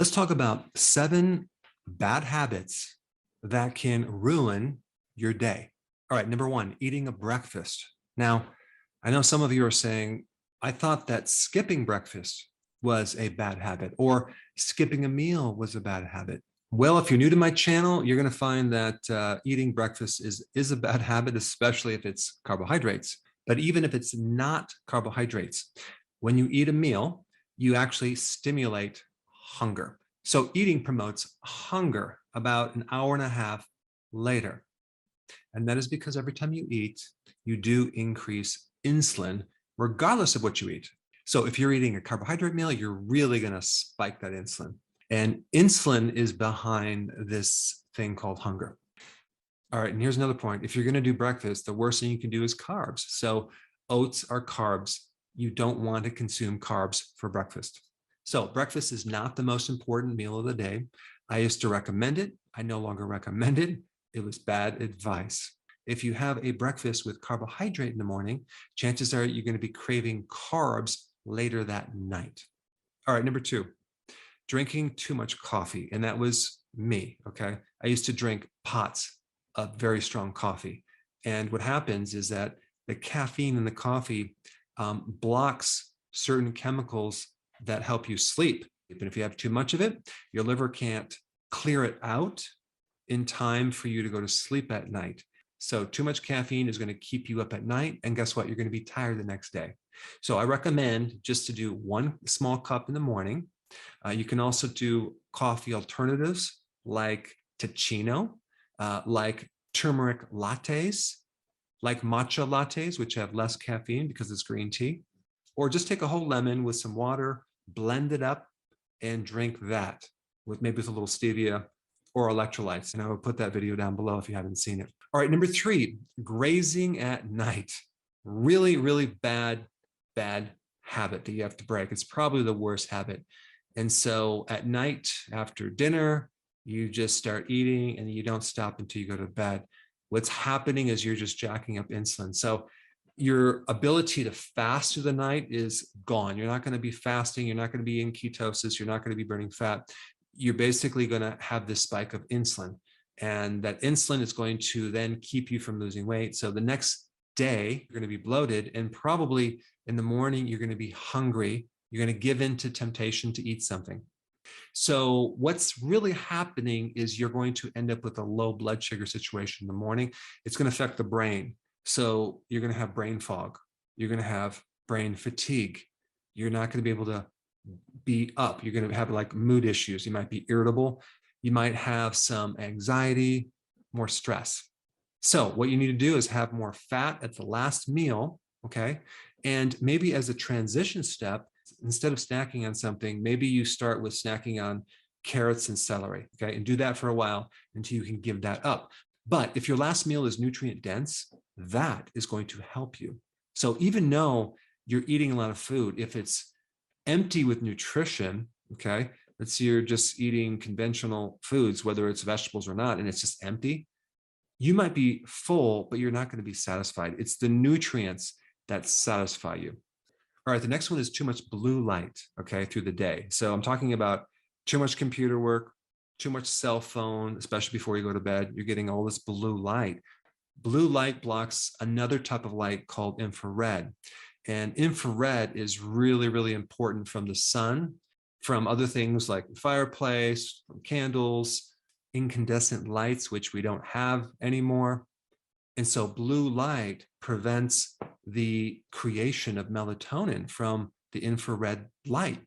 Let's talk about 7 bad habits that can ruin your day. All right, number 1, eating a breakfast. Now, I know some of you are saying, I thought that skipping breakfast was a bad habit, or skipping a meal was a bad habit. Well, if you're new to my channel, you're going to find that eating breakfast is a bad habit, especially if it's carbohydrates. But even if it's not carbohydrates, when you eat a meal, you actually stimulate hunger. So eating promotes hunger about an hour and a half later. And that is because every time you eat, you do increase insulin, regardless of what you eat. So if you're eating a carbohydrate meal, you're really going to spike that insulin. And insulin is behind this thing called hunger. All right, and here's another point. If you're going to do breakfast, the worst thing you can do is carbs. So oats are carbs. You don't want to consume carbs for breakfast. So breakfast is not the most important meal of the day. I used to recommend it. I no longer recommend it. It was bad advice. If you have a breakfast with carbohydrate in the morning, chances are you're going to be craving carbs later that night. All right, number 2, drinking too much coffee. And that was me, okay? I used to drink pots of very strong coffee. And what happens is that the caffeine in the coffee blocks certain chemicals that help you sleep. But if you have too much of it, your liver can't clear it out in time for you to go to sleep at night. So too much caffeine is going to keep you up at night. And guess what? You're going to be tired the next day. So I recommend just to do 1 small cup in the morning. You can also do coffee alternatives like cappuccino, like turmeric lattes, like matcha lattes, which have less caffeine because it's green tea, or just take a whole lemon with some water, blend it up, and drink that with maybe with a little stevia or electrolytes. And I will put that video down below if you haven't seen it. All right, number 3, grazing at night. Really, really bad habit that you have to break. It's probably the worst habit. And so at night after dinner, you just start eating and you don't stop until you go to bed. What's happening is you're just jacking up insulin. So your ability to fast through the night is gone. You're not going to be fasting. You're not going to be in ketosis. You're not going to be burning fat. You're basically going to have this spike of insulin. And that insulin is going to then keep you from losing weight. So the next day, you're going to be bloated. And probably in the morning, you're going to be hungry. You're going to give in to temptation to eat something. So what's really happening is you're going to end up with a low blood sugar situation in the morning. It's going to affect the brain. So you're going to have brain fog. You're going to have brain fatigue. You're not going to be able to be up. You're going to have like mood issues. You might be irritable. You might have some anxiety, more stress. So what you need to do is have more fat at the last meal, okay? And maybe as a transition step, instead of snacking on something, maybe you start with snacking on carrots and celery, okay? And do that for a while until you can give that up. But if your last meal is nutrient dense, that is going to help you. So even though you're eating a lot of food, if it's empty with nutrition, okay, let's say you're just eating conventional foods, whether it's vegetables or not, and it's just empty, you might be full, but you're not going to be satisfied. It's the nutrients that satisfy you. All right, the next one is too much blue light, okay, through the day. So I'm talking about too much computer work, too much cell phone, especially before you go to bed. You're getting all this blue light. Blue light blocks another type of light called infrared. And infrared is really, really important from the sun, from other things like the fireplace, from candles, incandescent lights, which we don't have anymore. And so blue light prevents the creation of melatonin from the infrared light.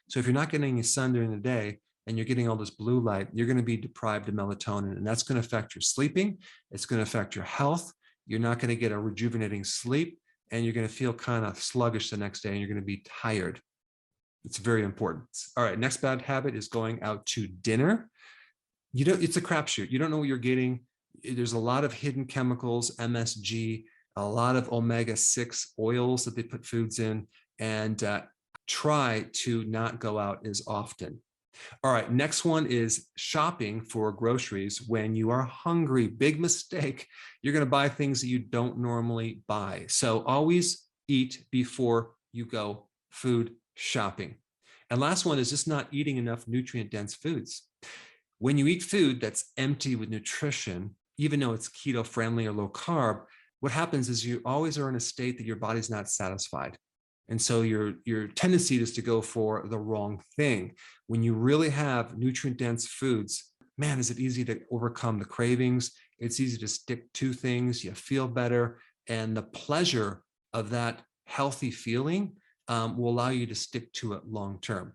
So if you're not getting any sun during the day and you're getting all this blue light, you're going to be deprived of melatonin, and that's going to affect your sleeping. It's going to affect your health. You're not going to get a rejuvenating sleep, and you're going to feel kind of sluggish the next day, and you're going to be tired. It's very important. All right, next bad habit is going out to dinner. It's a crapshoot. You don't know what you're getting. There's a lot of hidden chemicals, MSG, a lot of omega-6 oils that they put foods in, and try to not go out as often. All right, next one is shopping for groceries when you are hungry. Big mistake. You're going to buy things that you don't normally buy. So always eat before you go food shopping. And last one is just not eating enough nutrient dense foods. When you eat food that's empty with nutrition, even though it's keto friendly or low carb, what happens is you always are in a state that your body's not satisfied. And so your tendency is to go for the wrong thing. When you really have nutrient dense foods, man, is it easy to overcome the cravings. It's easy to stick to things. You feel better. And the pleasure of that healthy feeling will allow you to stick to it long term.